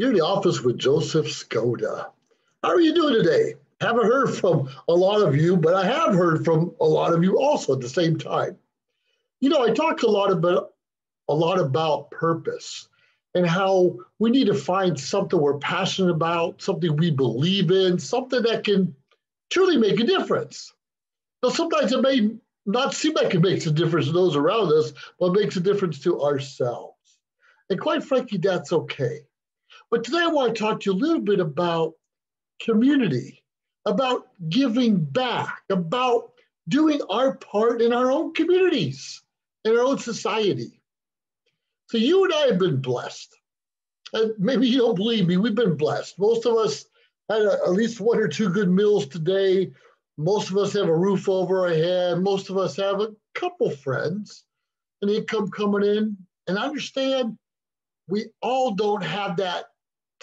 You're in the office with Joseph Skoda. How are you doing today? Haven't heard from a lot of you, but I have heard from a lot of you also at the same time. I talk a lot about purpose and how we need to find something we're passionate about, something we believe in, something that can truly make a difference. Now, sometimes it may not seem like it makes a difference to those around us, but it makes a difference to ourselves. And quite frankly, that's okay. But today I want to talk to you a little bit about community, about giving back, about doing our part in our own communities, in our own society. So you and I have been blessed. And maybe you don't believe me, we've been blessed. Most of us had at least one or two good meals today. Most of us have a roof over our head. Most of us have a couple friends, an income coming in. And understand, we all don't have that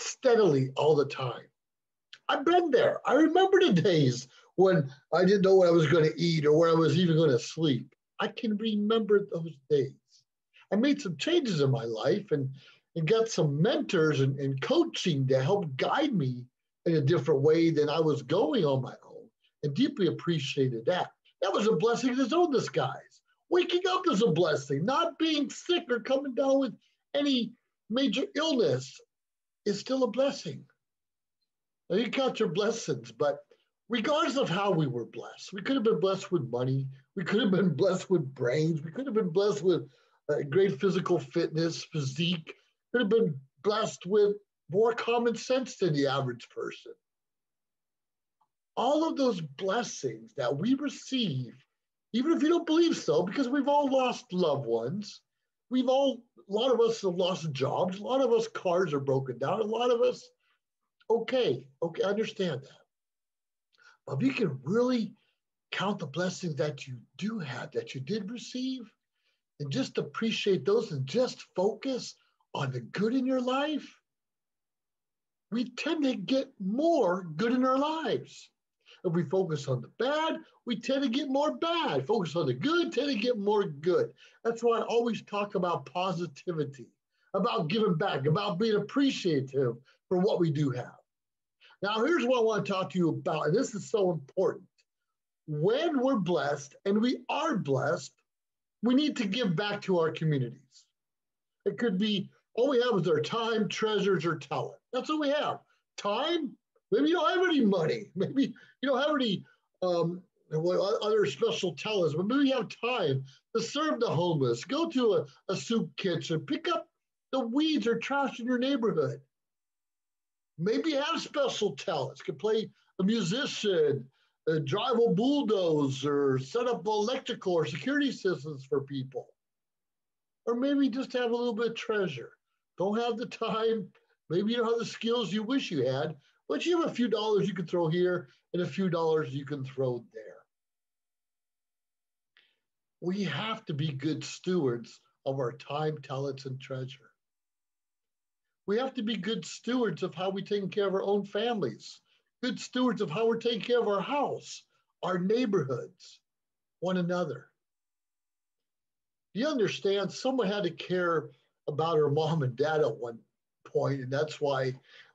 steadily all the time. I've been there. I remember the days when I didn't know what I was going to eat or where I was even going to sleep. I can remember those days. I made some changes in my life and got some mentors and coaching to help guide me in a different way than I was going on my own, and deeply appreciated that. That was a blessing in its own disguise. Waking up is a blessing. Not being sick or coming down with any major illness is still a blessing. Now, you count your blessings, but regardless of how we were blessed, we could have been blessed with money. We could have been blessed with brains. We could have been blessed with great physical fitness, physique. Could have been blessed with more common sense than the average person. All of those blessings that we receive, even if you don't believe so, because we've all lost loved ones, a lot of us have lost jobs, a lot of us cars are broken down, a lot of us, okay, I understand that. But if you can really count the blessings that you do have, that you did receive, and just appreciate those and just focus on the good in your life, we tend to get more good in our lives. If we focus on the bad, we tend to get more bad. Focus on the good, tend to get more good. That's why I always talk about positivity, about giving back, about being appreciative for what we do have. Now, here's what I want to talk to you about, and this is so important. When we're blessed, and we are blessed, we need to give back to our communities. It could be all we have is our time, treasures, or talent. That's what we have. Time, maybe you don't have any money. Maybe you don't have any other special talents, but maybe you have time to serve the homeless, go to a soup kitchen, pick up the weeds or trash in your neighborhood. Maybe you have special talents, could play a musician, drive a bulldozer, set up electrical or security systems for people. Or maybe just have a little bit of treasure. Don't have the time, maybe you don't have the skills you wish you had, but you have a few dollars you can throw here and a few dollars you can throw there. We have to be good stewards of our time, talents, and treasure. We have to be good stewards of how we take care of our own families, good stewards of how we're taking care of our house, our neighborhoods, one another. Do you understand? Someone had to care about her mom and dad at one point, and that's why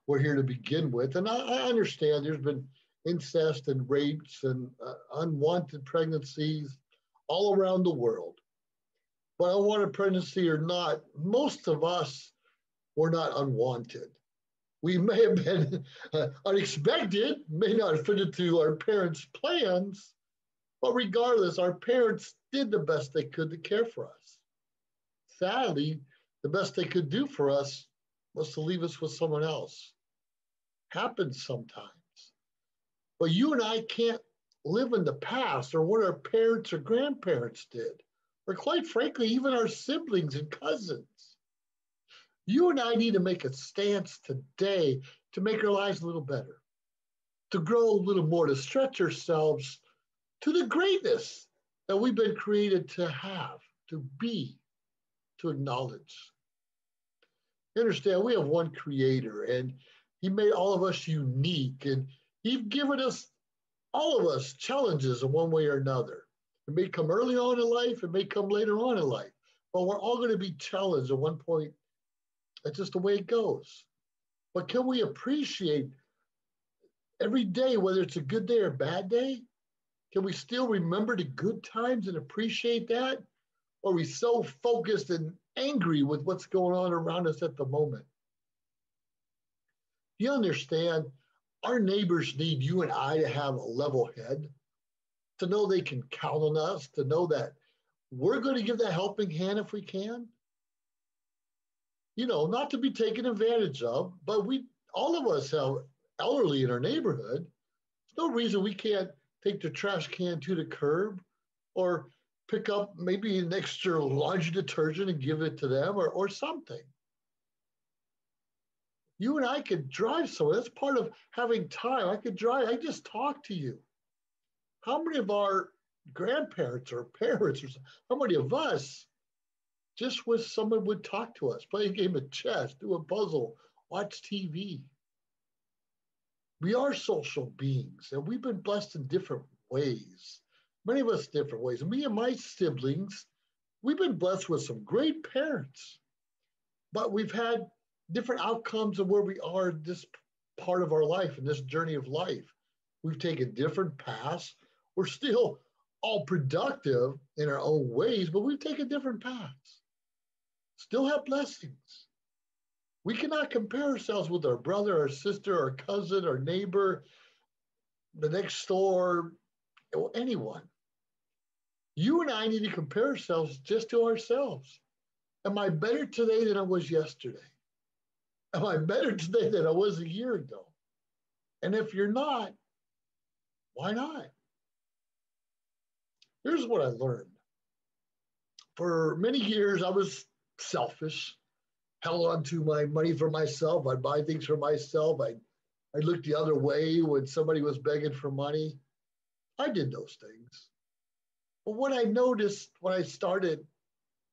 we're here to begin with. And I understand there's been incest and rapes and unwanted pregnancies all around the world. But unwanted pregnancy or not, most of us were not unwanted. We may have been unexpected, may not have fit into our parents' plans, but regardless, our parents did the best they could to care for us. Sadly, the best they could do for us was to leave us with someone else. Happens sometimes. But you and I can't live in the past or what our parents or grandparents did, or quite frankly, even our siblings and cousins. You and I need to make a stance today to make our lives a little better, to grow a little more, to stretch ourselves to the greatness that we've been created to have, to be, to acknowledge. You understand, we have one creator and he made all of us unique, and he's given us, all of us, challenges in one way or another. It may come early on in life, it may come later on in life, but we're all going to be challenged at one point. That's just the way it goes. But can we appreciate every day, whether it's a good day or a bad day? Can we still remember the good times and appreciate that? Or are we so focused and angry with what's going on around us at the moment? You understand, our neighbors need you and I to have a level head, to know they can count on us, to know that we're going to give that helping hand if we can. You know, not to be taken advantage of, but all of us have elderly in our neighborhood. There's no reason we can't take the trash can to the curb or pick up maybe an extra laundry detergent and give it to them or something. You and I could drive somewhere. That's part of having time. I could drive. I just talk to you. How many of our grandparents or parents, or how many of us just wish someone would talk to us, play a game of chess, do a puzzle, watch TV? We are social beings, and we've been blessed in different ways. Many of us different ways. Me and my siblings, we've been blessed with some great parents, but we've had different outcomes of where we are this part of our life and this journey of life. We've taken different paths. We're still all productive in our own ways, but we've taken different paths. Still have blessings. We cannot compare ourselves with our brother, our sister, our cousin, our neighbor, the next door, or anyone. You and I need to compare ourselves just to ourselves. Am I better today than I was yesterday? Am I better today than I was a year ago? And if you're not, why not? Here's what I learned. For many years, I was selfish, held on to my money for myself. I'd buy things for myself. I'd look the other way when somebody was begging for money. I did those things. But what I noticed when I started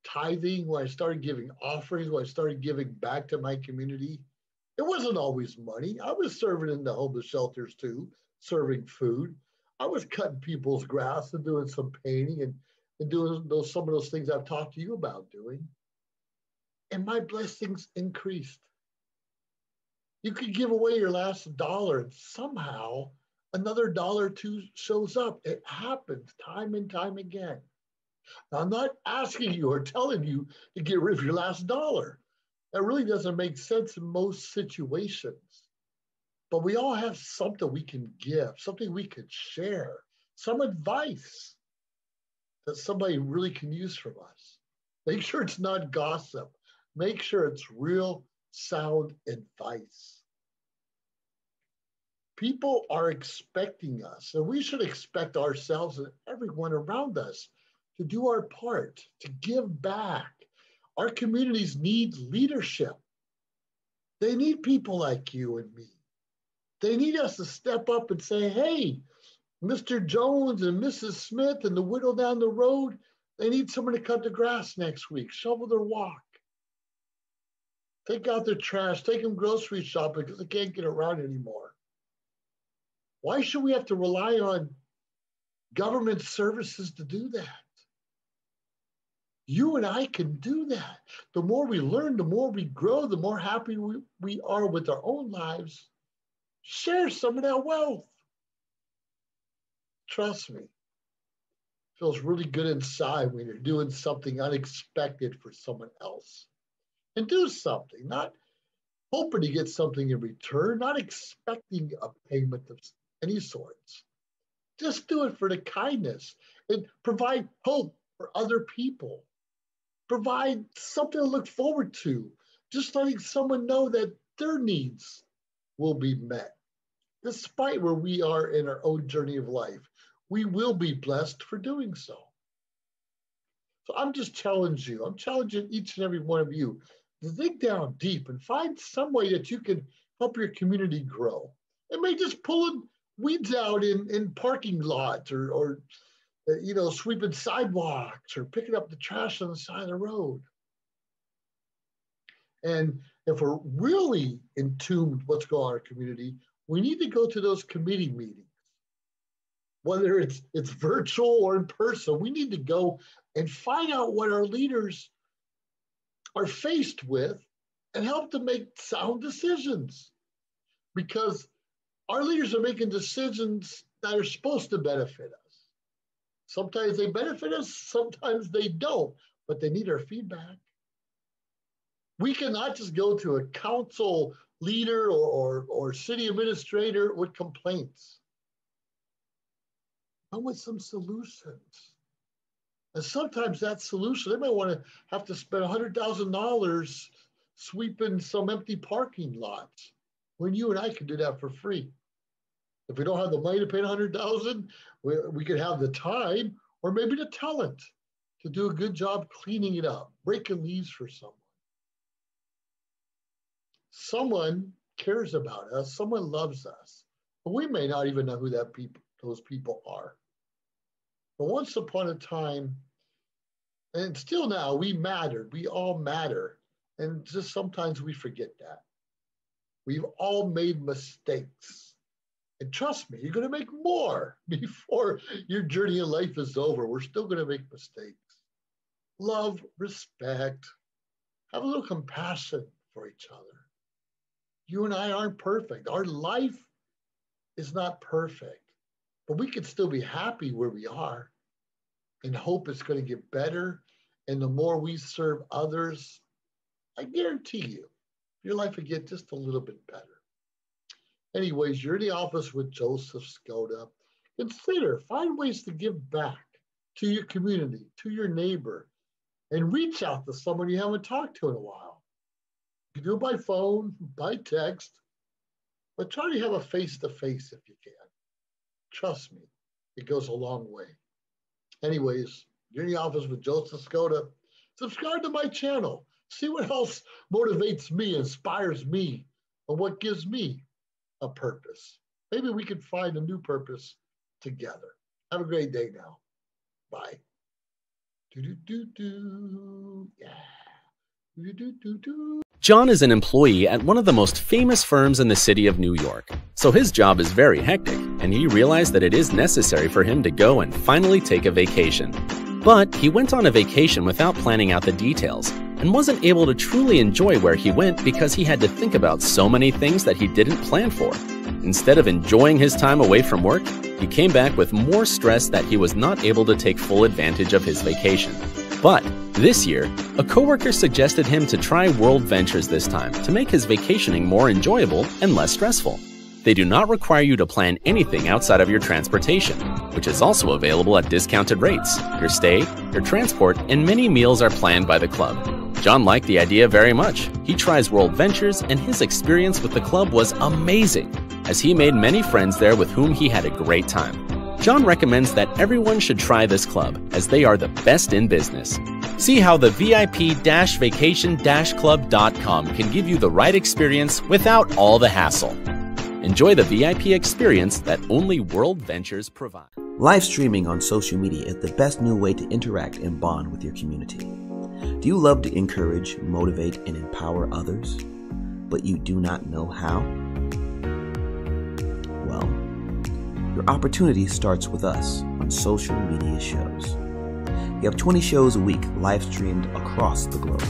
tithing, when I started giving offerings, when I started giving back to my community, it wasn't always money. I was serving in the homeless shelters too, serving food. I was cutting people's grass and doing some painting and doing some of those things I've talked to you about doing. And my blessings increased. You could give away your last dollar and somehow another dollar or two shows up. It happens time and time again. Now, I'm not asking you or telling you to get rid of your last dollar. That really doesn't make sense in most situations. But we all have something we can give, something we could share, some advice that somebody really can use from us. Make sure it's not gossip. Make sure it's real sound advice. People are expecting us, and we should expect ourselves and everyone around us to do our part, to give back. Our communities need leadership. They need people like you and me. They need us to step up and say, hey, Mr. Jones and Mrs. Smith and the widow down the road, they need someone to cut the grass next week, shovel their walk, take out their trash, take them grocery shopping because they can't get around anymore. Why should we have to rely on government services to do that? You and I can do that. The more we learn, the more we grow, the more happy we are with our own lives. Share some of that wealth. Trust me, it feels really good inside when you're doing something unexpected for someone else. And do something, not hoping to get something in return, not expecting a payment of any sorts. Just do it for the kindness and provide hope for other people. Provide something to look forward to. Just letting someone know that their needs will be met. Despite where we are in our own journey of life, we will be blessed for doing so. So I'm just challenging you. I'm challenging each and every one of you to dig down deep and find some way that you can help your community grow. It may just pulling weeds out in parking lots or sweeping sidewalks or picking up the trash on the side of the road. And if we're really in tune with what's going on in our community, we need to go to those committee meetings. Whether it's virtual or in person, we need to go and find out what our leaders are faced with and help them make sound decisions, because our leaders are making decisions that are supposed to benefit us. Sometimes they benefit us, sometimes they don't, but they need our feedback. We cannot just go to a council leader or city administrator with complaints. Come with some solutions. And sometimes that solution, they might want to have to spend $100,000 sweeping some empty parking lots, when you and I can do that for free. If we don't have the money to pay $100,000, we could have the time or maybe the talent to do a good job cleaning it up, breaking leaves for someone. Someone cares about us, someone loves us, but we may not even know who those people are. But once upon a time, and still now, we mattered, we all matter, and just sometimes we forget that. We've all made mistakes. And trust me, you're going to make more before your journey in life is over. We're still going to make mistakes. Love, respect, have a little compassion for each other. You and I aren't perfect. Our life is not perfect, but we can still be happy where we are and hope it's going to get better. And the more we serve others, I guarantee you, your life will get just a little bit better. Anyways, you're in the office with Joseph Skoda. Find ways to give back to your community, to your neighbor, and reach out to someone you haven't talked to in a while. You do it by phone, by text, but try to have a face-to-face if you can. Trust me, it goes a long way. Anyways, you're in the office with Joseph Skoda. Subscribe to my channel. See what else motivates me, inspires me, and what gives me a purpose. Maybe we can find a new purpose together. Have a great day now. Bye. Yeah. John is an employee at one of the most famous firms in the city of New York. So his job is very hectic, and he realized that it is necessary for him to go and finally take a vacation. But he went on a vacation without planning out the details, and wasn't able to truly enjoy where he went because he had to think about so many things that he didn't plan for. Instead of enjoying his time away from work, he came back with more stress that he was not able to take full advantage of his vacation. But this year, a coworker suggested him to try World Ventures this time to make his vacationing more enjoyable and less stressful. They do not require you to plan anything outside of your transportation, which is also available at discounted rates. Your stay, your transport, and many meals are planned by the club. John liked the idea very much. He tries World Ventures, and his experience with the club was amazing, as he made many friends there with whom he had a great time. John recommends that everyone should try this club, as they are the best in business. See how the VIP-vacation-club.com can give you the right experience without all the hassle. Enjoy the VIP experience that only World Ventures provide. Live streaming on social media is the best new way to interact and bond with your community. Do you love to encourage, motivate, and empower others, but you do not know how? Well, your opportunity starts with us on social media shows. We have 20 shows a week live streamed across the globe,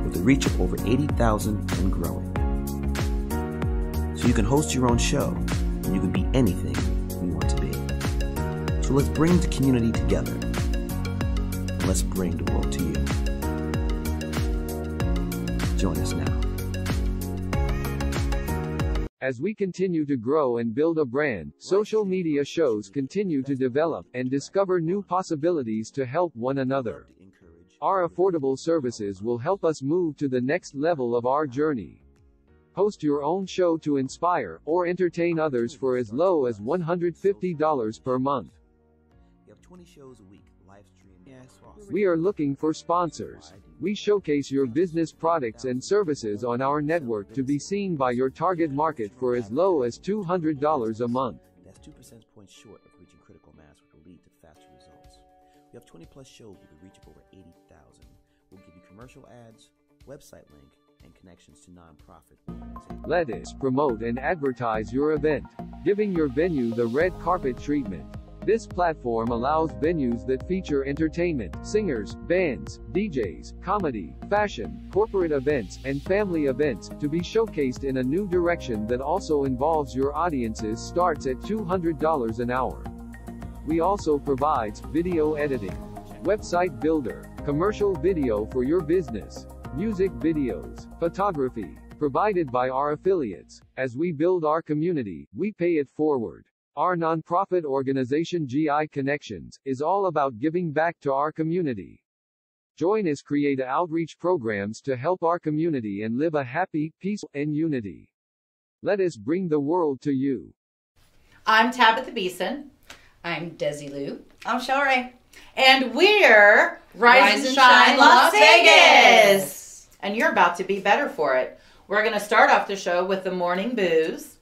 with a reach of over 80,000 and growing. So you can host your own show, and you can be anything you want to be. So let's bring the community together, and let's bring the world to you. Join us now. As we continue to grow and build a brand, social media shows continue to develop and discover new possibilities to help one another. Our affordable services will help us move to the next level of our journey. Host your own show to inspire or entertain others for as low as $150 per month. We have 20 shows a week live streamed. We are looking for sponsors. We showcase your business products and services on our network to be seen by your target market for as low as $200 a month. That's 2 percentage points short of reaching critical mass, which will lead to faster results. We have 20 plus shows with a reach of over 80,000. We'll give you commercial ads, website link, and connections to nonprofit organizations. Let us promote and advertise your event, giving your venue the red carpet treatment. This platform allows venues that feature entertainment, singers, bands, DJs, comedy, fashion, corporate events, and family events to be showcased in a new direction that also involves your audiences. Starts at $200 an hour. We also provides video editing, website builder, commercial video for your business, music videos, photography, provided by our affiliates. As we build our community, we pay it forward. Our nonprofit organization GI Connections is all about giving back to our community. Join us create outreach programs to help our community and live a happy, peaceful, and unity. Let us bring the world to you. I'm Tabitha Beeson. I'm Desi Lou. I'm Shelley. And we're Rise and Shine Las Vegas. And you're about to be better for it. We're going to start off the show with the morning booze.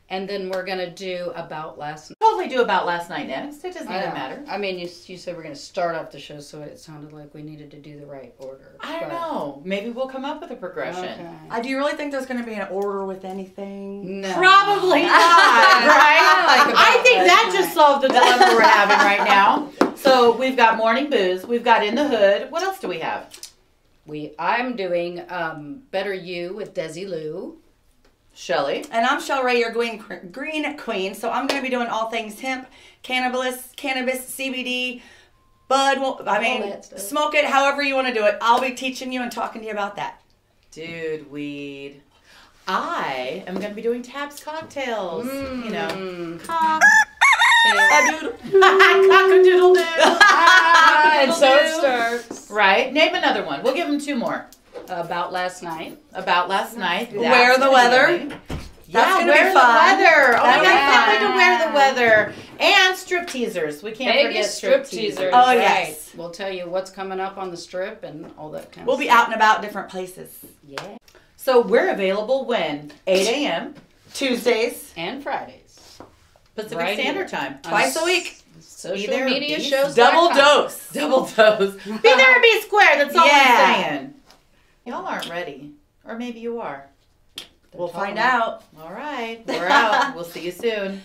And then we're going to do About Last Night. Totally do About Last Night next. It doesn't even matter. I mean, you said we're going to start off the show, so it sounded like we needed to do the right order. I don't know. Maybe we'll come up with a progression. Okay. Do you really think there's going to be an order with anything? No. Probably not, right? I think that just solved the dilemma we're having right now. So we've got morning booze. We've got In the Hood. What else do we have? I'm doing Better You with Desi Lou. Shelley. And I'm Shelley, your green queen. So I'm going to be doing all things hemp, cannabis, CBD, bud. Smoke it however you want to do it. I'll be teaching you and talking to you about that. Dude, weed. I am going to be doing Tabs cocktails. You know, cock-a-doodle-doo. And so it starts. Right. Name another one. We'll give them two more. About Last Night. About Last Night. Wear the weather. Yeah, wear the weather. Oh my God, I can't wait to wear the weather. And strip teasers. We can't forget strip teasers. Oh, yes. We'll tell you what's coming up on the strip and all that kind of stuff. We'll be out and about different places. Yeah. So we're available when? 8 a.m. Tuesdays. And Fridays. Pacific Standard Time. Twice a week. Social media shows. Double dose. Double dose. Be there and be square. That's all I'm saying. Y'all aren't ready. Or maybe you are. We'll find out. All right. We're out. We'll see you soon.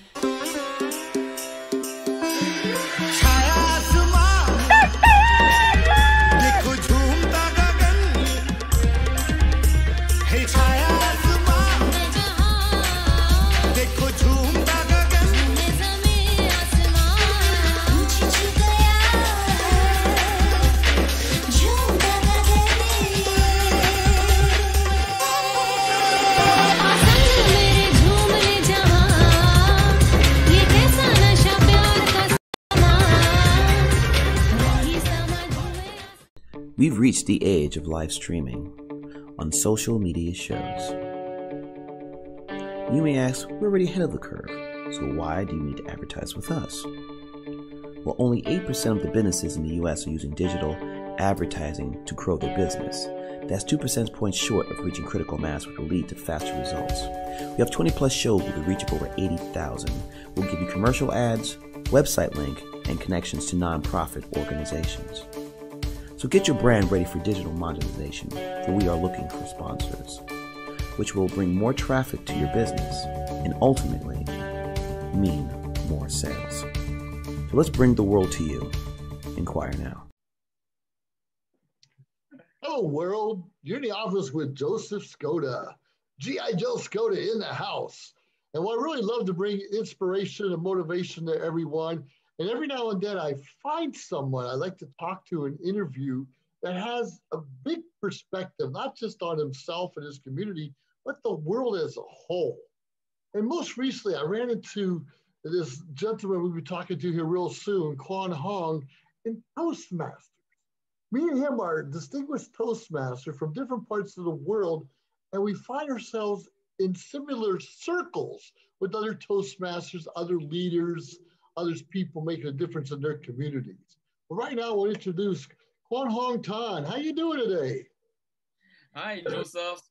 We've reached the age of live streaming on social media shows. You may ask, we're already ahead of the curve, so why do you need to advertise with us? Well, only 8% of the businesses in the US are using digital advertising to grow their business. That's 2 percentage points short of reaching critical mass, which will lead to faster results. We have 20 plus shows with a reach of over 80,000. We'll give you commercial ads, website link, and connections to nonprofit organizations. So get your brand ready for digital monetization, for we are looking for sponsors, which will bring more traffic to your business and ultimately mean more sales. So let's bring the world to you. Inquire now. Hello, world. You're in the office with Joseph Skoda, G.I. Joe Skoda in the house. And I really love to bring inspiration and motivation to everyone. And every now and then I find someone I like to talk to and interview that has a big perspective, not just on himself and his community, but the world as a whole. And most recently, I ran into this gentleman we'll be talking to here real soon, Kwan Hong, in Toastmasters. Me and him are distinguished Toastmasters from different parts of the world, and we find ourselves in similar circles with other Toastmasters, other leaders, others people making a difference in their communities. But right now, we'll introduce Kwan Hong Tan. How you doing today? Hi, Joseph.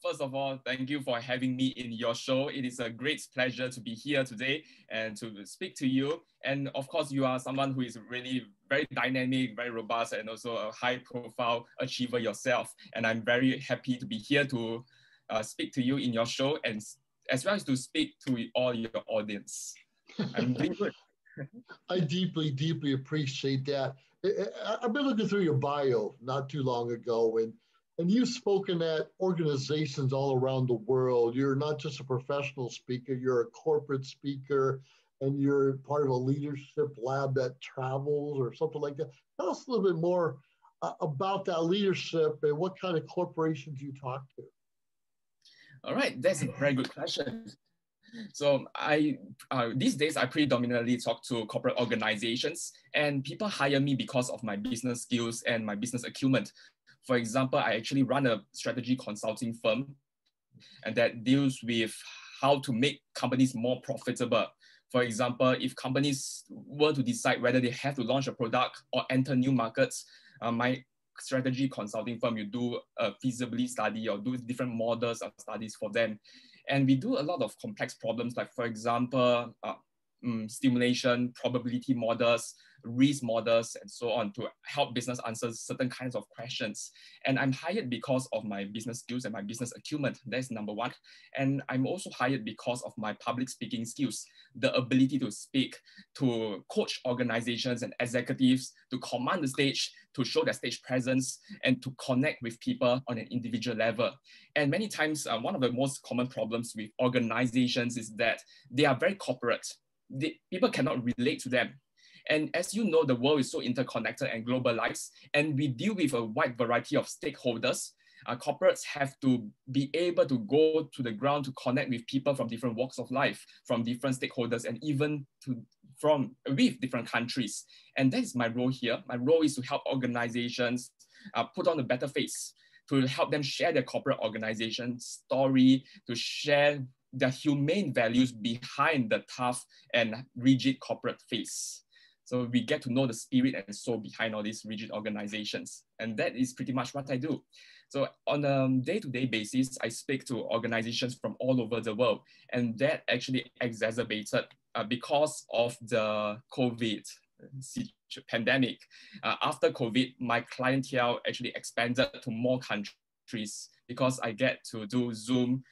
First of all, thank you for having me in your show. It is a great pleasure to be here today and to speak to you. And of course, you are someone who is really very dynamic, very robust, and also a high-profile achiever yourself. And I'm very happy to be here to speak to you in your show and as well as to speak to all your audience. I'm doing good. I deeply, deeply appreciate that. I've been looking through your bio not too long ago, and you've spoken at organizations all around the world. You're not just a professional speaker, you're a corporate speaker, and you're part of a leadership lab that travels or something like that. Tell us a little bit more about that leadership and what kind of corporations you talk to. All right, that's a very good question. So these days I predominantly talk to corporate organizations, and people hire me because of my business skills and my business acumen. For example, I actually run a strategy consulting firm, and that deals with how to make companies more profitable. For example, if companies were to decide whether they have to launch a product or enter new markets, my strategy consulting firm, you do a feasibility study or do different models of studies for them. And we do a lot of complex problems, like for example, stimulation, probability models, risk models, and so on, to help business answer certain kinds of questions. And I'm hired because of my business skills and my business acumen. That's number one. And I'm also hired because of my public speaking skills, the ability to speak, to coach organizations and executives, to command the stage, to show their stage presence, and to connect with people on an individual level. And many times, one of the most common problems with organizations is that they are very corporate. People cannot relate to them. And as you know, the world is so interconnected and globalized, and we deal with a wide variety of stakeholders. Corporates have to be able to go to the ground to connect with people from different walks of life, from different stakeholders, and even with different countries. And that is my role here. My role is to help organizations put on a better face, to help them share their corporate organization story, to share the humane values behind the tough and rigid corporate face. So we get to know the spirit and soul behind all these rigid organizations. And that is pretty much what I do. So on a day-to-day basis, I speak to organizations from all over the world. And that actually exacerbated because of the COVID pandemic. After COVID, my clientele actually expanded to more countries because I get to do Zoom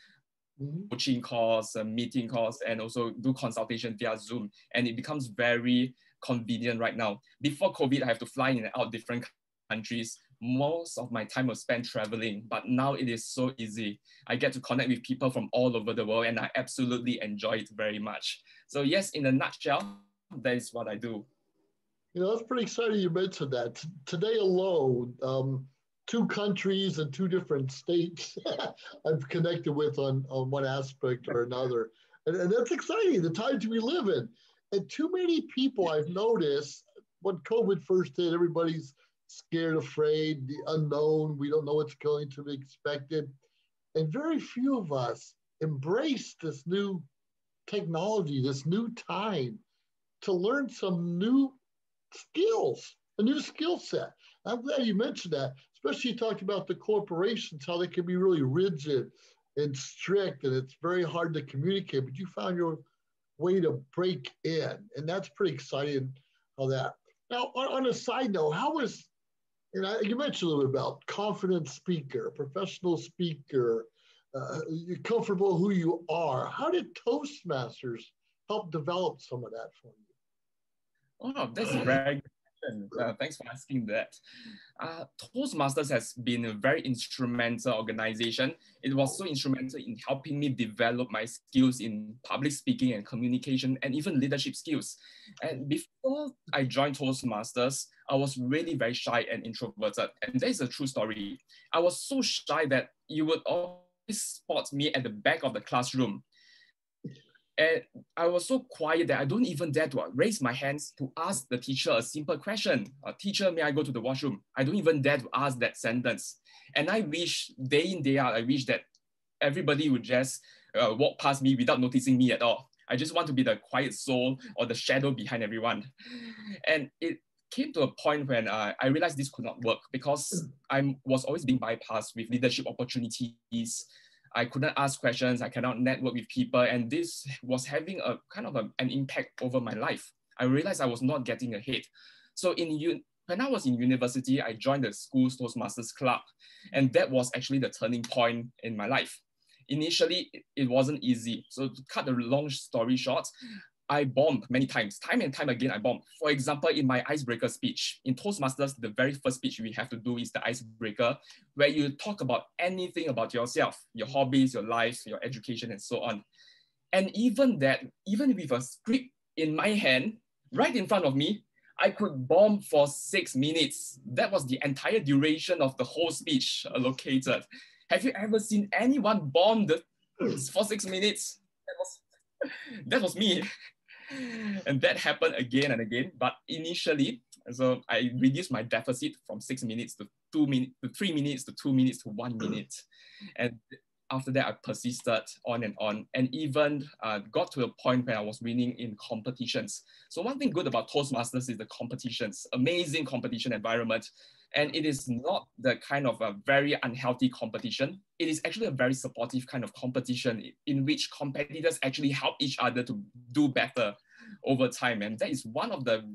coaching calls, meeting calls, and also do consultation via Zoom. And it becomes very convenient right now. Before COVID, I have to fly in and out different countries. Most of my time was spent traveling, but now it is so easy. I get to connect with people from all over the world, and I absolutely enjoy it very much. So yes, in a nutshell, that is what I do. You know, that's pretty exciting you mentioned that. Today alone, 2 countries and 2 different states I've connected with on one aspect or another. And that's exciting, the times we live in. And too many people I've noticed, when COVID first hit, everybody's scared, afraid, the unknown, we don't know what's going to be expected. And very few of us embrace this new technology, this new time, to learn some new skills, a new skill set. I'm glad you mentioned that, especially you talked about the corporations, how they can be really rigid and strict, and it's very hard to communicate, but you found your way to break in, and that's pretty exciting, how that. Now, on a side note, how is, you mentioned a little bit about confident speaker, professional speaker, you're comfortable who you are. How did Toastmasters help develop some of that for you? Oh, that's a very good question. Thanks for asking that. Toastmasters has been a very instrumental organization. It was so instrumental in helping me develop my skills in public speaking and communication and even leadership skills. And before I joined Toastmasters, I was really very shy and introverted. And that is a true story. I was so shy that you would always spot me at the back of the classroom. And I was so quiet that I don't even dare to raise my hands to ask the teacher a simple question. Teacher, may I go to the washroom? I don't even dare to ask that sentence. And I wish, day in, day out, I wish that everybody would just walk past me without noticing me at all. I just want to be the quiet soul or the shadow behind everyone. And it came to a point when I realized this could not work because I was always being bypassed with leadership opportunities. I couldn't ask questions, I cannot network with people, and this was having a kind of an impact over my life. I realized I was not getting ahead. So when I was in university, I joined the school's Toastmasters Club, and that was actually the turning point in my life. Initially, it wasn't easy. So to cut the long story short, I bombed many times, time and time again, I bombed. For example, in my icebreaker speech, in Toastmasters, the very first speech we have to do is the icebreaker, where you talk about anything about yourself, your hobbies, your life, your education, and so on. And even that, even with a script in my hand, right in front of me, I could bomb for 6 minutes. That was the entire duration of the whole speech allocated. Have you ever seen anyone bomb for 6 minutes? That was me. And that happened again and again. But initially, so I reduced my deficit from 6 minutes to 2 minutes to 3 minutes to 2 minutes to 1 minute. And after that, I persisted on, and even got to a point where I was winning in competitions. So one thing good about Toastmasters is the competitions, amazing competition environment. And it is not the kind of a very unhealthy competition. It is actually a very supportive kind of competition in which competitors actually help each other to do better over time. And that is one of the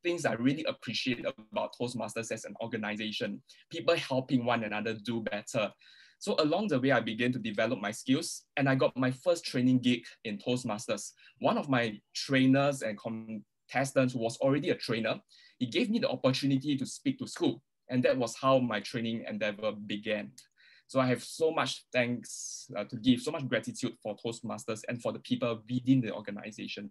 things I really appreciate about Toastmasters as an organization, people helping one another do better. So along the way, I began to develop my skills, and I got my first training gig in Toastmasters. One of my trainers and contestants who was already a trainer, he gave me the opportunity to speak to school. And that was how my training endeavor began. So I have so much thanks to give, so much gratitude for Toastmasters and for the people within the organization.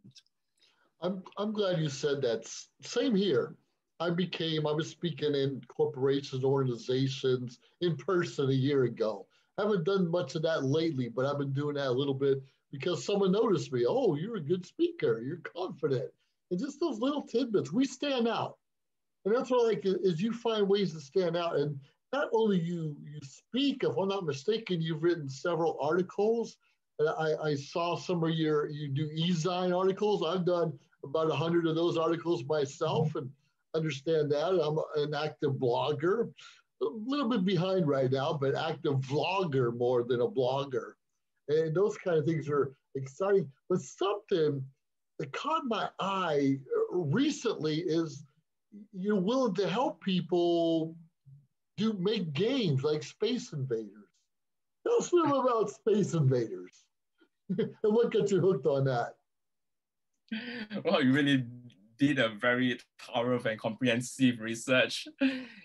I'm glad you said that. Same here. I was speaking in corporations, organizations in person a year ago. I haven't done much of that lately, but I've been doing that a little bit because someone noticed me. Oh, you're a good speaker. You're confident. And just those little tidbits, we stand out. And that's what I like is you find ways to stand out. And not only you speak, if I'm not mistaken, you've written several articles. And I saw some of you do e-zine articles. I've done about 100 of those articles myself and understand that. I'm an active blogger, a little bit behind right now, but active vlogger more than a blogger. And those kind of things are exciting. But something that caught my eye recently is you're willing to help people make games like Space Invaders. Tell us a little about Space Invaders and what got you hooked on that. Well, you really did a very thorough and comprehensive research.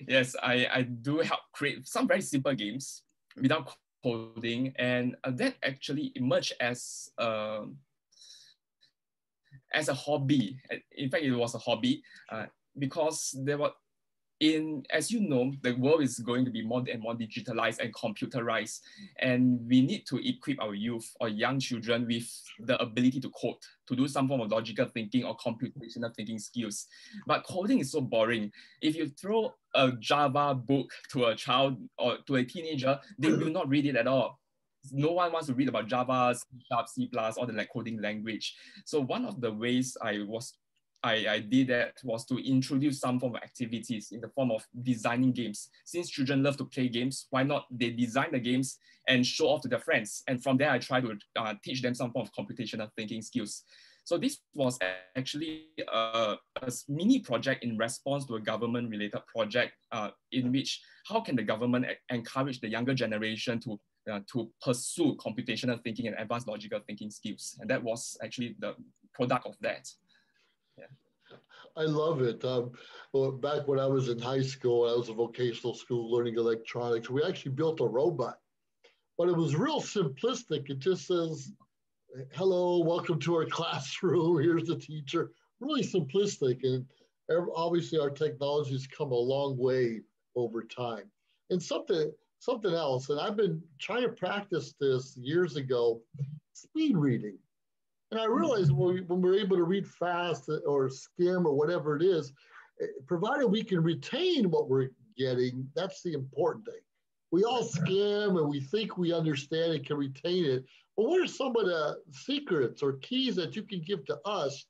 Yes, I do help create some very simple games without coding, and that actually emerged as a hobby. In fact, it was a hobby because there were, as you know, the world is going to be more and more digitalized and computerized, and we need to equip our youth or young children with the ability to code, to do some form of logical thinking or computational thinking skills. But coding is so boring. If you throw a Java book to a child or to a teenager, they will not read it at all. No one wants to read about Java, C#, C+, or the coding language. So one of the ways I did that was to introduce some form of activities in the form of designing games. Since children love to play games, why not they design the games and show off to their friends? And from there, I try to teach them some form of computational thinking skills. So this was actually a mini project in response to a government-related project in which how can the government encourage the younger generation to pursue computational thinking and advanced logical thinking skills. And that was actually the product of that. Yeah. I love it. Well, back when I was in high school, I was in vocational school learning electronics. We actually built a robot, but it was real simplistic. It just says, hello, welcome to our classroom. Here's the teacher. Really simplistic. And obviously our technology has come a long way over time. And something else, and I've been trying to practice this years ago, speed reading. And I realized when we're able to read fast or skim or whatever it is, provided we can retain what we're getting, that's the important thing. We all skim and we think we understand and can retain it. But what are some of the secrets or keys that you can give to us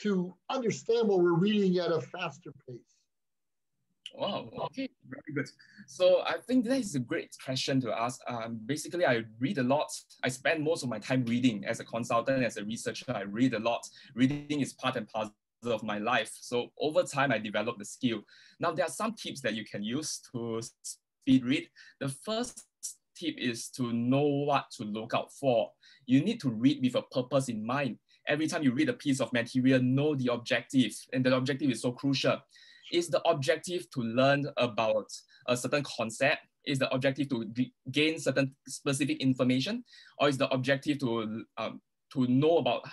to understand what we're reading at a faster pace? Wow, okay, very good. So I think that is a great question to ask. Basically, I read a lot. I spend most of my time reading. As a consultant, as a researcher, I read a lot. Reading is part and parcel of my life. So over time, I developed the skill. Now, there are some tips that you can use to speed read. The first tip is to know what to look out for. You need to read with a purpose in mind. Every time you read a piece of material, know the objective, and the objective is so crucial. Is the objective to learn about a certain concept? Is the objective to gain certain specific information? Or is the objective to know about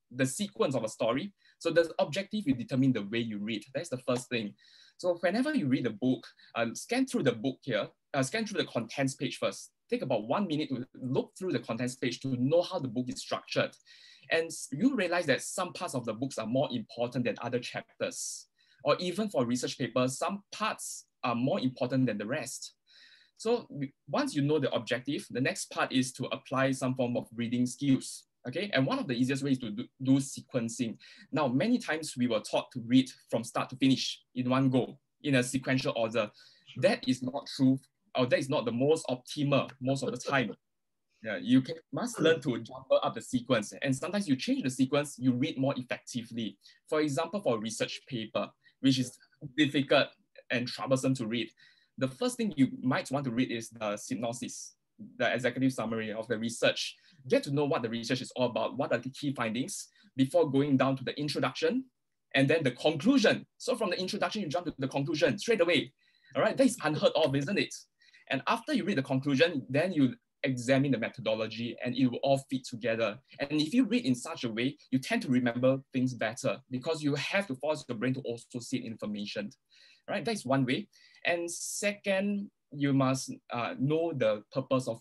the sequence of a story? So the objective will determine the way you read. That's the first thing. So whenever you read a book, scan through the book here, scan through the contents page first. Take about 1 minute to look through the contents page to know how the book is structured. And you realize that some parts of the books are more important than other chapters. Or even for research papers, some parts are more important than the rest. So once you know the objective, the next part is to apply some form of reading skills. Okay, and one of the easiest ways to do sequencing. Now, many times we were taught to read from start to finish in one go, in a sequential order. That is not true, or that is not the most optimal most of the time. Yeah, you must learn to jumble up the sequence. And sometimes you change the sequence, you read more effectively. For example, for a research paper, which is difficult and troublesome to read, the first thing you might want to read is the synopsis, the executive summary of the research. Get to know what the research is all about, what are the key findings, before going down to the introduction, and then the conclusion. So from the introduction, you jump to the conclusion straight away. All right, that is unheard of, isn't it? And after you read the conclusion, then you examine the methodology and it will all fit together. And if you read in such a way, you tend to remember things better because you have to force your brain to also see information. Right, that's one way. And second, you must know the purpose of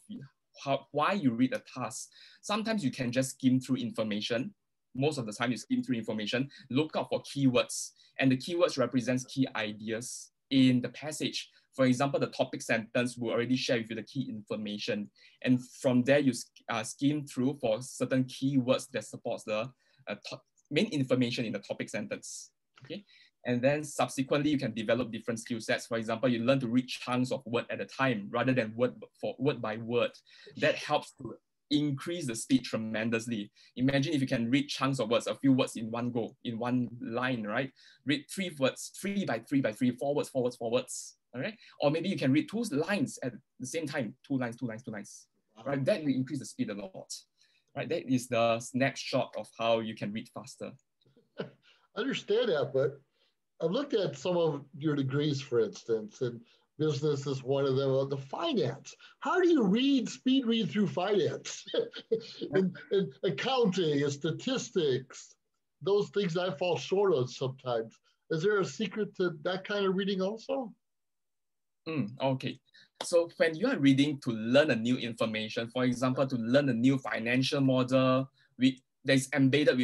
why you read a task. Sometimes you can just skim through information. Most of the time you skim through information, look out for keywords. And the keywords represents key ideas in the passage. For example, the topic sentence will already share with you the key information. And from there, you skim through for certain keywords that supports the main information in the topic sentence. Okay. And then subsequently, you can develop different skill sets. For example, you learn to read chunks of word at a time rather than word by word. That helps to increase the speed tremendously. Imagine if you can read chunks of words, a few words in one go, in one line, right? Read 3 words, 3 by 3 by 3, 4 words, 4 words, 4 words, all right? Or maybe you can read 2 lines at the same time, 2 lines, 2 lines, 2 lines, right? That will increase the speed a lot, right? That is the snapshot of how you can read faster. I understand that, but I've looked at some of your degrees, for instance, and business is one of them, the finance. How do you speed read through finance? and accounting and statistics, those things I fall short on sometimes. Is there a secret to that kind of reading also? Okay. So when you are reading to learn a new information, for example, to learn a new financial model, that is embedded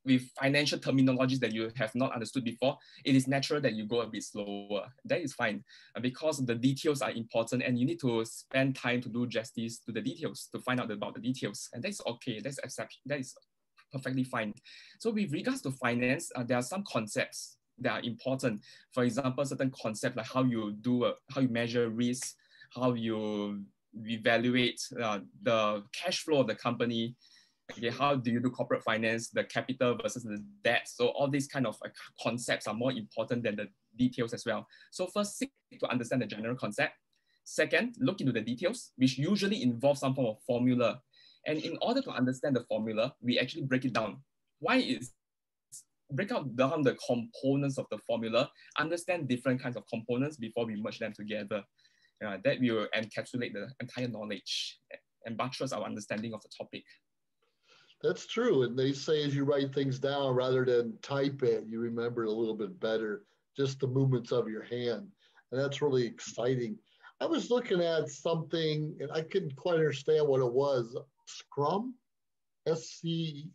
with financial terminologies that you have not understood before, it is natural that you go a bit slower. That is fine because the details are important and you need to spend time to do justice to the details, to find out about the details. And that's okay, that is perfectly fine. So with regards to finance, there are some concepts that are important. For example, certain concepts like how you measure risk, how you evaluate the cash flow of the company. Okay, how do you do corporate finance, the capital versus the debt? So all these kind of concepts are more important than the details as well. So first, seek to understand the general concept. Second, look into the details, which usually involve some form of formula. And in order to understand the formula, we actually break it down. Break out down the components of the formula, understand different kinds of components before we merge them together. That will encapsulate the entire knowledge and buttress our understanding of the topic. That's true. And they say as you write things down, rather than type it, you remember it a little bit better, just the movements of your hand. And that's really exciting. I was looking at something and I couldn't quite understand what it was. Scrum, SCRUM,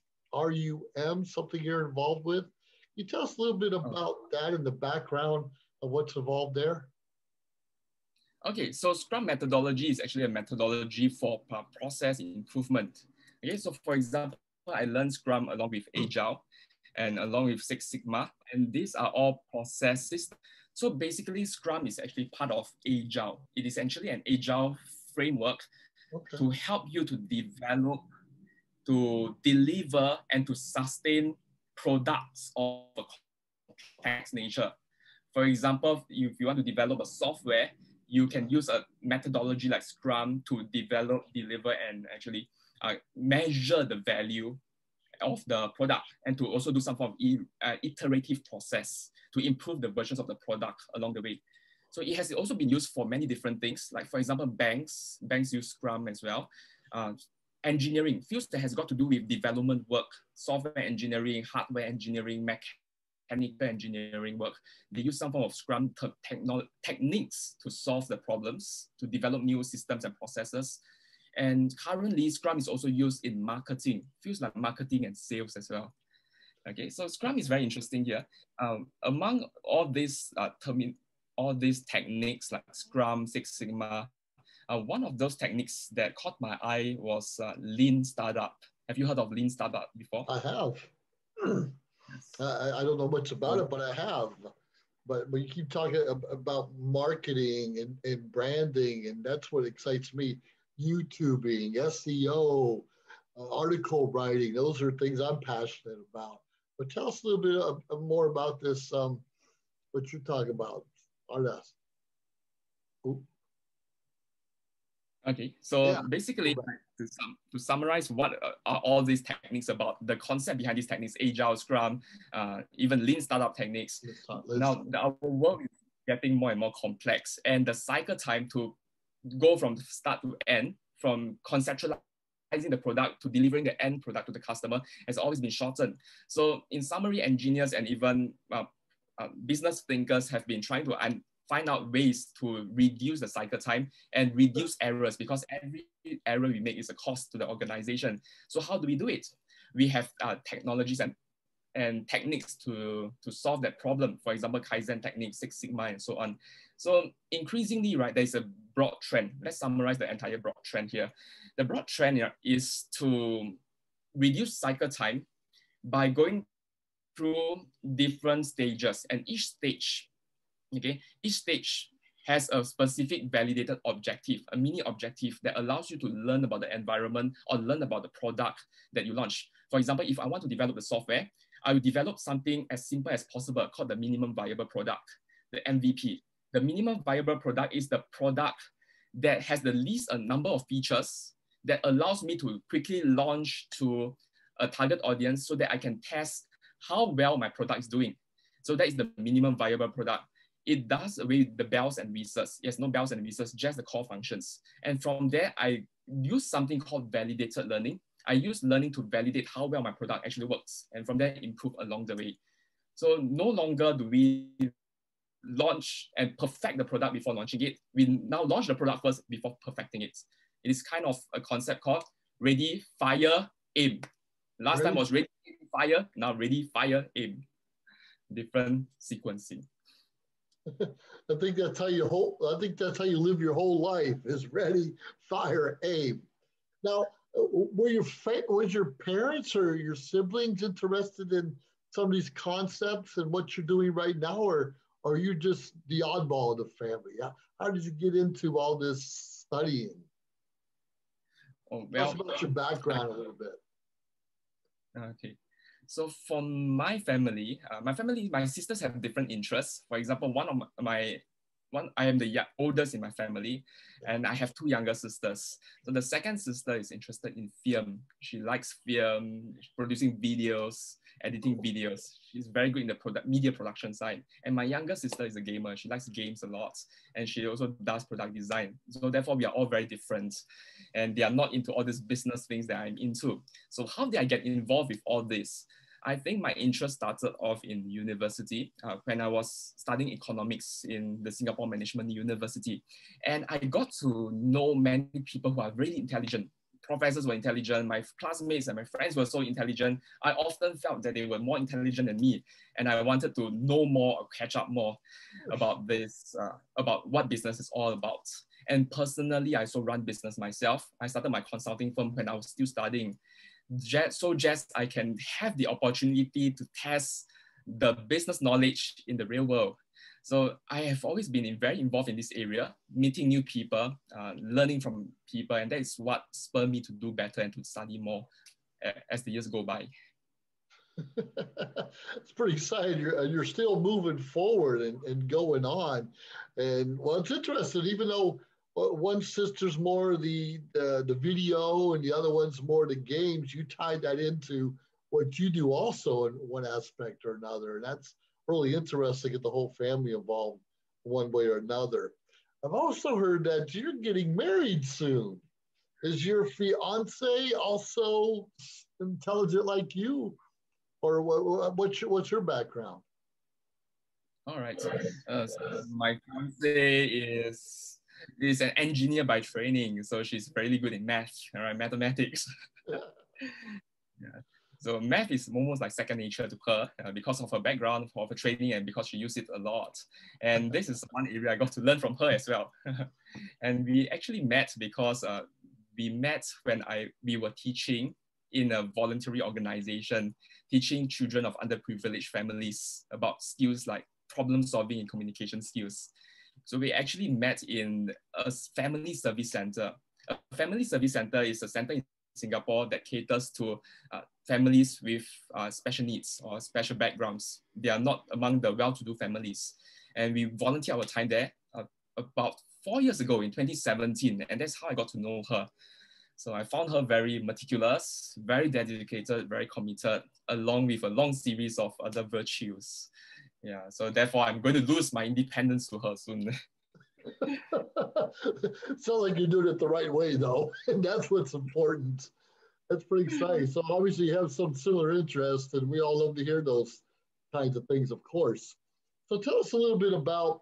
something you're involved with. Can you tell us a little bit about that and the background of what's involved there? Okay, so Scrum methodology is actually a methodology for process improvement. Okay, so for example, I learned Scrum along with Agile and along with Six Sigma, and these are all processes. So basically, Scrum is actually part of Agile. It is actually an Agile framework to help you to develop, to deliver, and to sustain products of a complex nature. For example, if you want to develop a software, you can use a methodology like Scrum to develop, deliver, and actually measure the value of the product and to also do some form of iterative process to improve the versions of the product along the way. So it has also been used for many different things. Like for example, banks use Scrum as well. Engineering, fields that has got to do with development work, software engineering, hardware engineering, mechanical engineering work. They use some form of Scrum techniques to solve the problems, to develop new systems and processes. And currently, Scrum is also used in marketing, fields like marketing and sales as well. Okay, so Scrum is very interesting here. Among all these techniques like Scrum, Six Sigma, one of those techniques that caught my eye was Lean Startup. Have you heard of Lean Startup before? I have. I don't know much about it, but I have. But you keep talking about marketing and branding, and that's what excites me. YouTubing, SEO, article writing, those are things I'm passionate about. But tell us a little bit more about this, what you're talking about, Ardas. Okay, so basically, to summarize what are all these techniques about, the concept behind these techniques, Agile, Scrum, even Lean Startup techniques. Now, our world is getting more and more complex, and the cycle time to go from start to end, from conceptualizing the product to delivering the end product to the customer has always been shortened. So in summary, engineers and even business thinkers have been trying to find out ways to reduce the cycle time and reduce errors, because every error we make is a cost to the organization. So how do we do it? We have technologies and techniques to solve that problem. For example, Kaizen techniques, Six Sigma, and so on. So increasingly, right, there's a broad trend. Let's summarize the entire broad trend here. The broad trend here is to reduce cycle time by going through different stages, and each stage has a specific validated objective, a mini objective that allows you to learn about the environment or learn about the product that you launch. For example, if I want to develop the software, I will develop something as simple as possible called the minimum viable product, the MVP. The minimum viable product is the product that has the least number of features that allows me to quickly launch to a target audience so that I can test how well my product is doing. So that is the minimum viable product. It does away with the bells and whistles. Yes, no bells and whistles, just the core functions. And from there, I use something called validated learning. I use learning to validate how well my product actually works, and from there, improve along the way. So no longer do we launch and perfect the product before launching it. We now launch the product first before perfecting it. It is kind of a concept called ready, fire, aim. Last time was ready, fire, now ready, fire, aim. Different sequencing. I think that's how you live your whole life, is ready, fire, aim. Now, was your parents or your siblings interested in some of these concepts and what you're doing right now, or are you just the oddball of the family? How did you get into all this studying? Oh, well, tell us about your background a little bit. Okay. So for my family, my sisters have different interests. For example, I am the oldest in my family, and I have two younger sisters. So the second sister is interested in film. She likes film, producing videos, editing videos. She's very good in the media production side. And my younger sister is a gamer. She likes games a lot, and she also does product design. So therefore, we are all very different, and they are not into all these business things that I'm into. So how did I get involved with all this? I think my interest started off in university when I was studying economics in the Singapore Management University. And I got to know many people who are really intelligent. Professors were intelligent, my classmates and my friends were so intelligent. I often felt that they were more intelligent than me. And I wanted to know more or catch up more about this, about what business is all about. And personally, I also run business myself. I started my consulting firm when I was still studying. Just I can have the opportunity to test the business knowledge in the real world. So I have always been very involved in this area, meeting new people, learning from people, and that is what spurred me to do better and to study more as the years go by. It's pretty exciting. You're still moving forward and going on. And well, it's interesting, even though one sister's more the video and the other one's more the games, you tied that into what you do also in one aspect or another. And that's really interesting to get the whole family involved one way or another. I've also heard that you're getting married soon. Is your fiance also intelligent like you? Or what's your background? All right. So my fiance is an engineer by training, so she's really good in math, all right, mathematics. Yeah. So math is almost like second nature to her because of her background, of her training, and because she uses it a lot. And this is one area I got to learn from her as well. And we actually met because we met when we were teaching in a voluntary organization, teaching children of underprivileged families about skills like problem solving and communication skills. So we actually met in a family service center. A family service center is a center in Singapore that caters to families with special needs or special backgrounds. They are not among the well-to-do families. And we volunteer our time there about 4 years ago in 2017. And that's how I got to know her. So I found her very meticulous, very dedicated, very committed, along with a long series of other virtues. Yeah, so therefore I'm going to lose my independence to her soon. Sounds like you're doing it the right way though, and that's what's important. That's pretty exciting. So obviously you have some similar interests, and we all love to hear those kinds of things, of course. So tell us a little bit about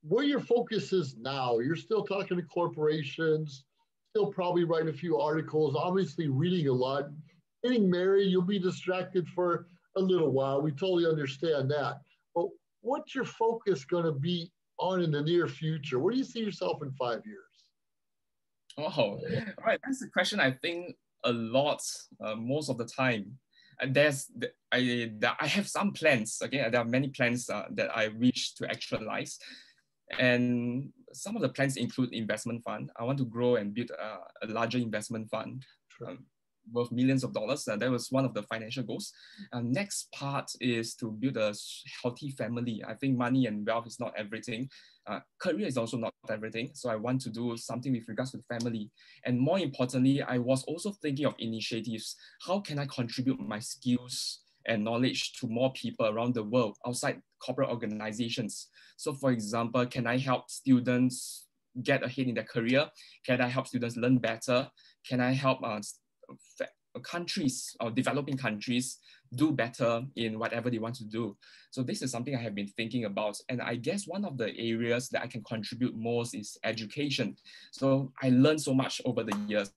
where your focus is now. You're still talking to corporations, still probably writing a few articles, obviously reading a lot. Getting married, you'll be distracted for a little while. We totally understand that. But what's your focus going to be on in the near future? Where do you see yourself in 5 years? Oh, all right. That's a question I think a lot, most of the time. And I have some plans. Okay, there are many plans that I wish to actualize. And some of the plans include investment fund. I want to grow and build a larger investment fund worth millions of dollars. That was one of the financial goals. Next part is to build a healthy family. I think money and wealth is not everything. Career is also not everything. So I want to do something with regards to family. And more importantly, I was also thinking of initiatives. How can I contribute my skills and knowledge to more people around the world outside corporate organizations? So for example, can I help students get ahead in their career? Can I help students learn better? Can I help countries or developing countries do better in whatever they want to do? So this is something I have been thinking about. And I guess one of the areas that I can contribute most is education. So I learned so much over the years,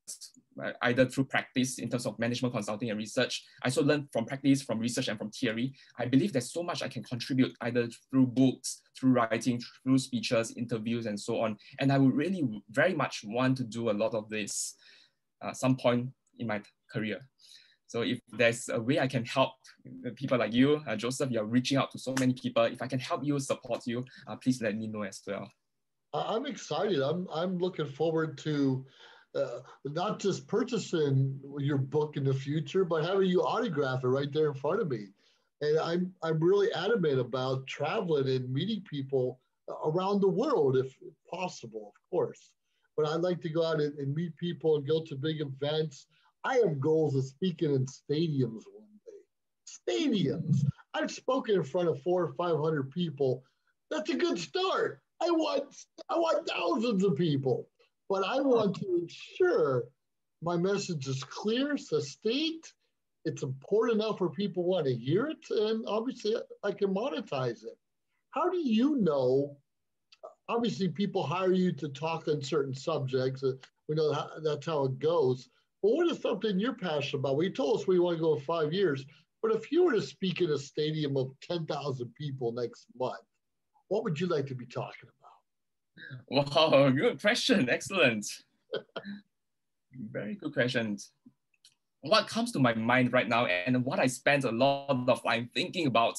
either through practice in terms of management consulting and research. I also learned from practice, from research, and from theory. I believe there's so much I can contribute either through books, through writing, through speeches, interviews, and so on. And I would really very much want to do a lot of this at some point in my career. So if there's a way I can help people like you, Joseph, you're reaching out to so many people. If I can help you, support you, please let me know as well. I'm excited. I'm looking forward to not just purchasing your book in the future, but having you autograph it right there in front of me. And I'm really adamant about traveling and meeting people around the world, if possible, of course. But I'd like to go out and meet people and go to big events. I have goals of speaking in stadiums one day. Stadiums. I've spoken in front of 400 or 500 people. That's a good start. I want thousands of people, but I want to ensure my message is clear, succinct. It's important enough where people want to hear it, and obviously I can monetize it. How do you know? Obviously, people hire you to talk on certain subjects. We know that's how it goes. But what is something you're passionate about? Well, you told us where you want to go in 5 years, but if you were to speak in a stadium of 10,000 people next month, what would you like to be talking about? Wow, good question. Excellent. Very good question. What comes to my mind right now and what I spend a lot of time thinking about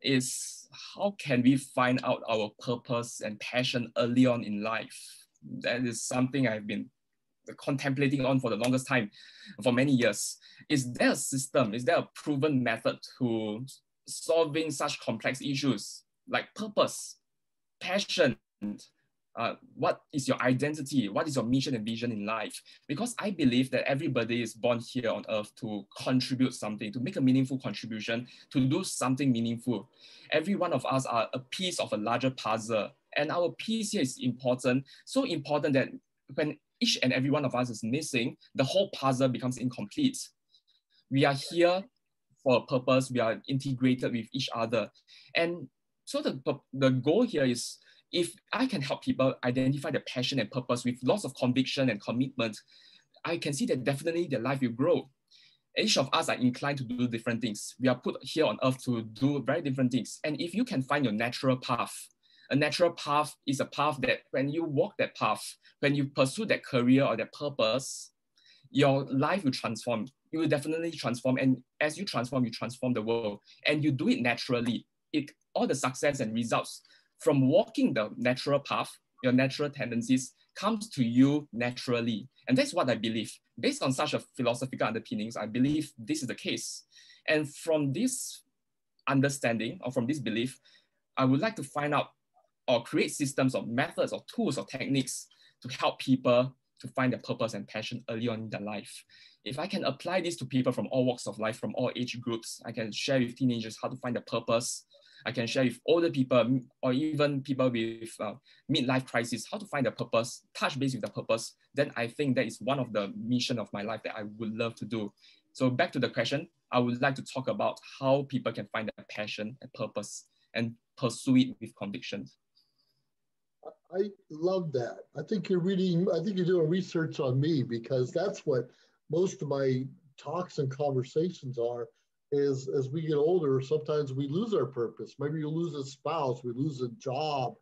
is how can we find out our purpose and passion early on in life? That is something I've been contemplating on for the longest time, for many years. Is there a system, is there a proven method to solving such complex issues like purpose, passion, what is your identity? What is your mission and vision in life? Because I believe that everybody is born here on earth to contribute something, to make a meaningful contribution, to do something meaningful. Every one of us are a piece of a larger puzzle. And our piece here is important, so important that when each and every one of us is missing, the whole puzzle becomes incomplete. We are here for a purpose. We are integrated with each other. And so the goal here is, if I can help people identify their passion and purpose with lots of conviction and commitment, I can see that definitely their life will grow. Each of us are inclined to do different things. We are put here on earth to do very different things. And if you can find your natural path, a natural path is a path that when you walk that path, when you pursue that career or that purpose, your life will transform. You will definitely transform. And as you transform the world. And you do it naturally. All the success and results from walking the natural path, your natural tendencies, comes to you naturally. And that's what I believe. Based on such a philosophical underpinnings, I believe this is the case. And from this understanding, or from this belief, I would like to find out or create systems or methods or tools or techniques to help people to find their purpose and passion early on in their life. If I can apply this to people from all walks of life, from all age groups, I can share with teenagers how to find their purpose. I can share with older people or even people with midlife crisis, how to find their purpose, touch base with the purpose. Then I think that is one of the mission of my life that I would love to do. So back to the question, I would like to talk about how people can find their passion and purpose and pursue it with conviction. I love that. I think you're doing research on me, because that's what most of my talks and conversations are. Is as we get older, sometimes we lose our purpose. Maybe you lose a spouse, we lose a job,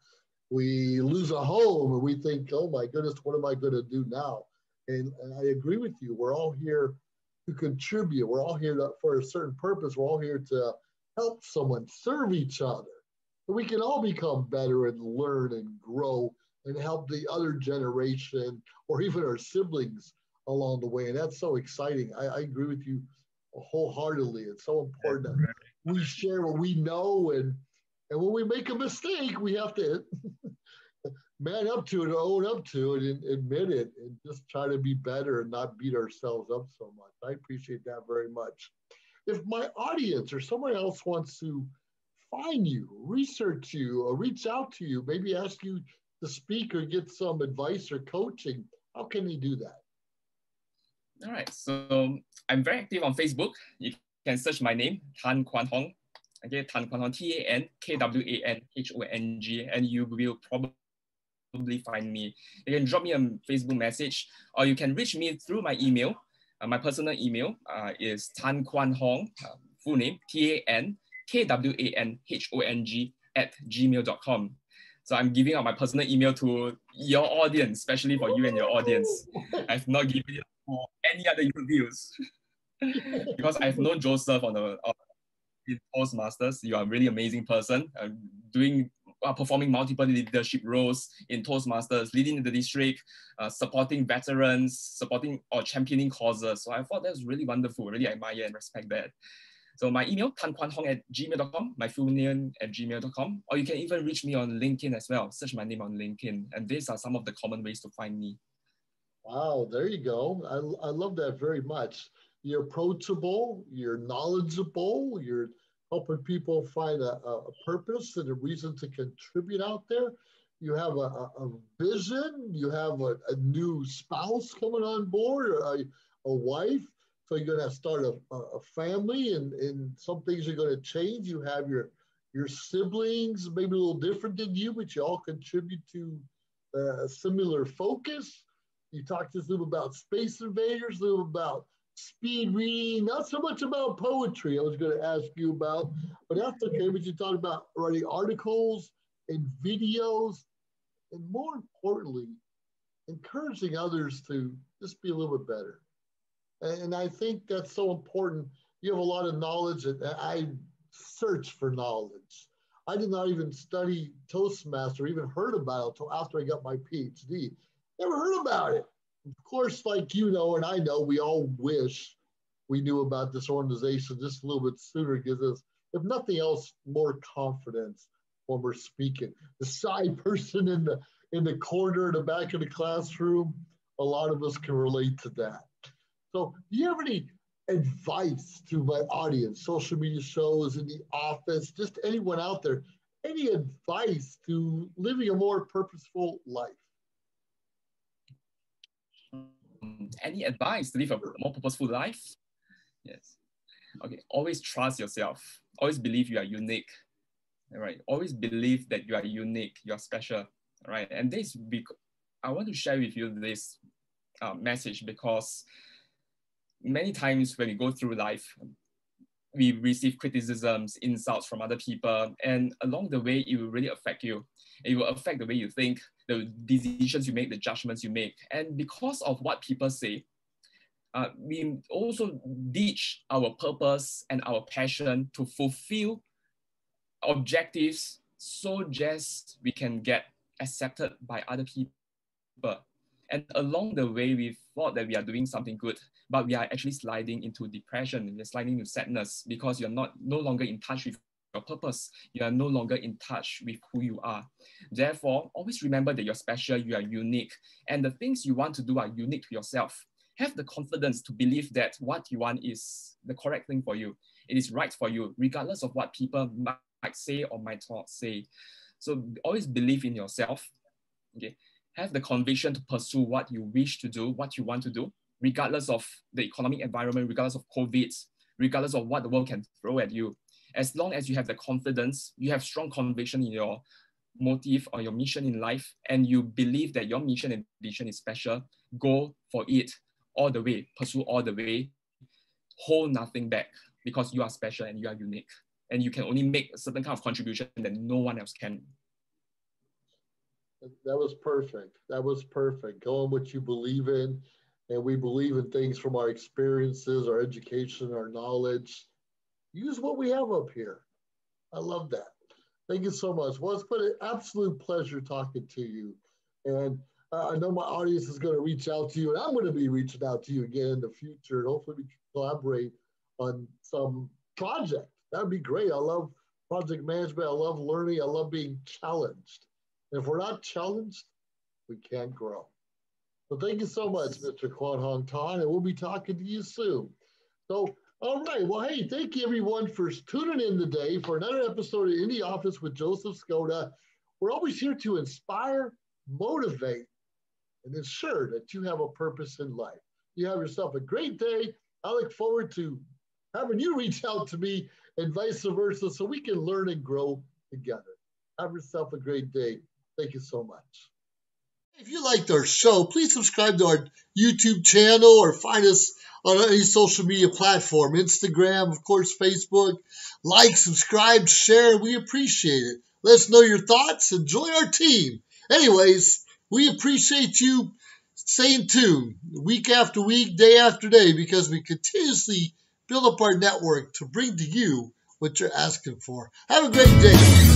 we lose a home, and we think, oh my goodness, what am I going to do now? And I agree with you. We're all here to contribute. We're all here for a certain purpose. We're all here to help someone, serve each other. So we can all become better and learn and grow and help the other generation or even our siblings along the way. And that's so exciting. I agree with you wholeheartedly. It's so important that we share what we know, and when we make a mistake, we have to man up to it, or own up to it, and admit it, and just try to be better and not beat ourselves up so much. I appreciate that very much. If my audience or someone else wants to find you, research you, or reach out to you, maybe ask you to speak or get some advice or coaching, how can they do that? All right, so I'm very active on Facebook. You can search my name, Tan Kwan Hong. Okay, Tan Kwan Hong, TANKWANHONG, and you will probably find me. You can drop me a Facebook message, or you can reach me through my email. My personal email is Tan Kwan Hong, full name, TANKWANHONG @gmail.com. So I'm giving out my personal email to your audience, especially for you and your audience. I've not given it for any other interviews because I've known Joseph in Toastmasters. You are a really amazing person, performing multiple leadership roles in Toastmasters, leading the district, supporting veterans, supporting or championing causes. So I thought that was really wonderful. Really admire and respect that. So my email, tankwanhong@gmail.com, my full name @gmail.com, or you can even reach me on LinkedIn as well. Search my name on LinkedIn. And these are some of the common ways to find me. Wow, there you go. I love that very much. You're approachable, you're knowledgeable, you're helping people find a purpose and a reason to contribute out there. You have a vision, you have a new spouse coming on board, or a wife. So you're going to start a family, and some things are going to change. You have your siblings, maybe a little different than you, but you all contribute to a similar focus. You talked just a little about Space Invaders, a little about speed reading, not so much about poetry I was going to ask you about, but that's okay. But you talked about writing articles and videos, and more importantly, encouraging others to just be a little bit better. And I think that's so important. You have a lot of knowledge, and I search for knowledge. I did not even study Toastmaster, even heard about it until after I got my PhD. Never heard about it. Of course, like you know, and I know, we all wish we knew about this organization just a little bit sooner. It gives us, if nothing else, more confidence when we're speaking. The shy person in in the corner, in the back of the classroom, a lot of us can relate to that. So do you have any advice to my audience, social media shows, in the office, just anyone out there, any advice to living a more purposeful life? Any advice to live a more purposeful life? Yes. Okay, always trust yourself. Always believe you are unique. All right. Always believe that you are unique, you are special. All right. And this, I want to share with you this message because many times when we go through life, we receive criticisms, insults from other people, and along the way, it will really affect you. It will affect the way you think, the decisions you make, the judgments you make. And because of what people say, we also ditch our purpose and our passion to fulfill objectives so just we can get accepted by other people. And along the way, we thought that we are doing something good, but we are actually sliding into depression, we're sliding into sadness because you're no longer in touch with your purpose. You are no longer in touch with who you are. Therefore, always remember that you're special, you are unique, and the things you want to do are unique to yourself. Have the confidence to believe that what you want is the correct thing for you. It is right for you, regardless of what people might say or might not say. So always believe in yourself. Okay. Have the conviction to pursue what you wish to do, what you want to do, regardless of the economic environment, regardless of COVID, regardless of what the world can throw at you. As long as you have the confidence, you have strong conviction in your motive or your mission in life, and you believe that your mission and vision is special, go for it all the way, pursue all the way, hold nothing back, because you are special and you are unique. And you can only make a certain kind of contribution that no one else can. That was perfect. That was perfect. Go on what you believe in. And we believe in things from our experiences, our education, our knowledge. Use what we have up here. I love that. Thank you so much. Well, it's been an absolute pleasure talking to you. And I know my audience is going to reach out to you, and I'm going to be reaching out to you again in the future. And hopefully we can collaborate on some project. That'd be great. I love project management. I love learning. I love being challenged. And if we're not challenged, we can't grow. So thank you so much, Mr. Kwan Hong Tan, and we'll be talking to you soon. So, all right. Well, hey, thank you everyone for tuning in today for another episode of In the Office with Joseph Skoda. We're always here to inspire, motivate, and ensure that you have a purpose in life. You have yourself a great day. I look forward to having you reach out to me and vice versa so we can learn and grow together. Have yourself a great day. Thank you so much. If you liked our show, please subscribe to our YouTube channel or find us on any social media platform, Instagram, of course, Facebook. Like, subscribe, share. We appreciate it. Let us know your thoughts and join our team. Anyways, we appreciate you staying tuned week after week, day after day, because we continuously build up our network to bring to you what you're asking for. Have a great day.